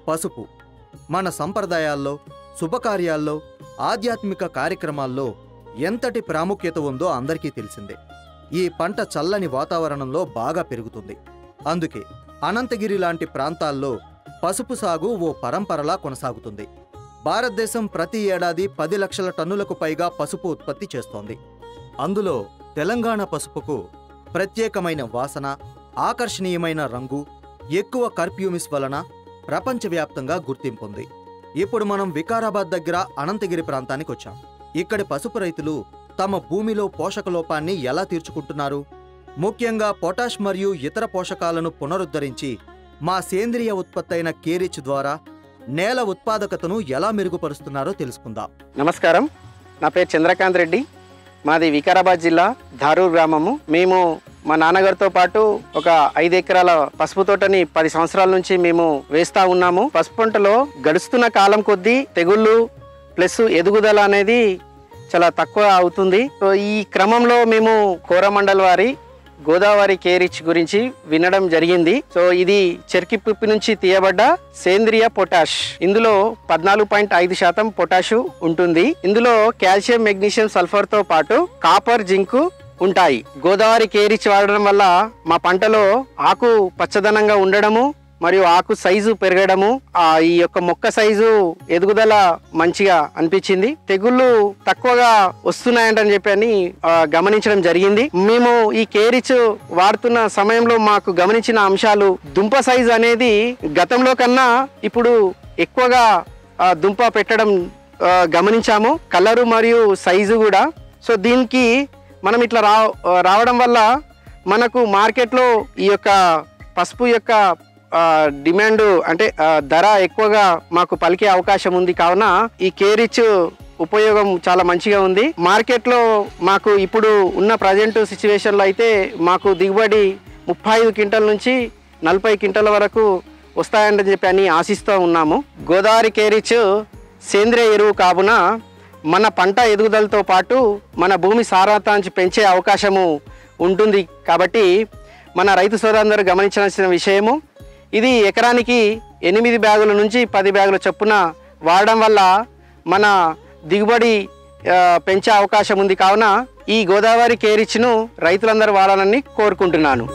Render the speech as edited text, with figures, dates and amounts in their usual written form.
పసుపు మన సంప్రదాయాల్లో, శుభకార్యాల్లో, ఆధ్యాత్మిక కార్యక్రమాల్లో ఎంతటి ప్రాముఖ్యత ఉందో అందరికీ తెలిసిందే. ఈ పంట చల్లని వాతావరణంలో బాగా పెరుగుతుంది. అందుకే అనంతగిరి లాంటి ప్రాంతాల్లో పసుపు సాగు ఓ పరంపరలా కొనసాగుతుంది. భారతదేశం ప్రతి ఏడాది 10 లక్షల టన్నులకు పైగా పసుపు ఉత్పత్తి చేస్తోంది. అందులో తెలంగాణ పసుపుకు ప్రత్యేకమైన వాసన, ఆకర్షణీయమైన రంగు, ఎక్కువ కర్ప్యూమిస్ వలన ప్రపంచవ్యాప్తంగా గుర్తింపుంది. ఇప్పుడు మనం వికారాబాద్ దగ్గర అనంతగిరి ప్రాంతానికి వచ్చాం. ఇక్కడి పసుపు రైతులు తమ భూమిలో పోషక లోపాన్ని ఎలా తీర్చుకుంటున్నారు, ముఖ్యంగా పొటాష్ మరియు ఇతర పోషకాలను పునరుద్ధరించి మా సేంద్రియ ఉత్పత్తైన కేరిచ్ ద్వారా నేల ఉత్పాదకతను ఎలా మెరుగుపరుస్తున్నారో తెలుసుకుందాం. నమస్కారం, నా పేరు చంద్రకాంత్ రెడ్డి. మాది వికారాబాద్ జిల్లా ధారూర్ గ్రామము. మేము మా నాన్నగారితో పాటు ఒక 5 ఎకరాల పసుపు తోటని 10 సంవత్సరాల నుంచి మేము వేస్తా ఉన్నాము. పసుపు పంటలో గడుస్తున్న కాలం కొద్దీ తెగుళ్ళు ప్లస్ ఎదుగుదల అనేది చాలా తక్కువ అవుతుంది. సో ఈ క్రమంలో మేము కోరమండల్ వారి గోదావరి కేరిచ్ గురించి వినడం జరిగింది. సో ఇది చెర్కి పిప్పి నుంచి తీయబడ్డ సేంద్రియ పొటాష్. ఇందులో 14.5% పొటాషు ఉంటుంది. ఇందులో కాల్షియం, మెగ్నీషియం, సల్ఫర్ తో పాటు కాపర్, జింకు ఉంటాయి. గోదావరి కేరిచ్ వాడడం వల్ల మా పంటలో ఆకు పచ్చదనంగా ఉండడము మరియు ఆకు సైజు పెరగడము, ఈ యొక్క మొక్క సైజు ఎదుగుదల మంచిగా అనిపించింది. తెగుళ్ళు తక్కువగా వస్తున్నాయంటని చెప్పి గమనించడం జరిగింది. మేము ఈ కేరిచ్ వాడుతున్న సమయంలో మాకు గమనించిన అంశాలు, దుంప సైజు అనేది గతంలో కన్నా ఇప్పుడు ఎక్కువగా దుంప పెట్టడం గమనించాము. కలరు మరియు సైజు కూడా. సో దీనికి మనం ఇట్లా రావడం వల్ల మనకు మార్కెట్లో ఈ యొక్క పసుపు యొక్క డిమాండ్ అంటే ధర ఎక్కువగా మాకు పలికే అవకాశం ఉంది. కావున ఈ కేరిచ్ ఉపయోగం చాలా మంచిగా ఉంది. మార్కెట్లో మాకు ఇప్పుడు ఉన్న ప్రజెంట్ సిచ్యువేషన్లో అయితే మాకు దిగుబడి 35 క్వింటల నుంచి 40 క్వింటల వరకు వస్తాయని చెప్పి ఆశిస్తూ ఉన్నాము. గోదావరి కేరిచ్ సేంద్రియ ఎరువు కావున మన పంట ఎదుగుదలతో పాటు మన భూమి సారవంతాన్ని పెంచే అవకాశము ఉంటుంది. కాబట్టి మన రైతు సోదరులందరూ గమనించాల్సిన విషయము, ఇది ఎకరానికి 8 బ్యాగుల నుంచి 10 బ్యాగుల చొప్పున వాడడం వల్ల మన దిగుబడి పెంచే అవకాశం ఉంది. కావున ఈ గోదావరి కేరిచ్ను రైతులందరూ వాడాలని కోరుకుంటున్నాను.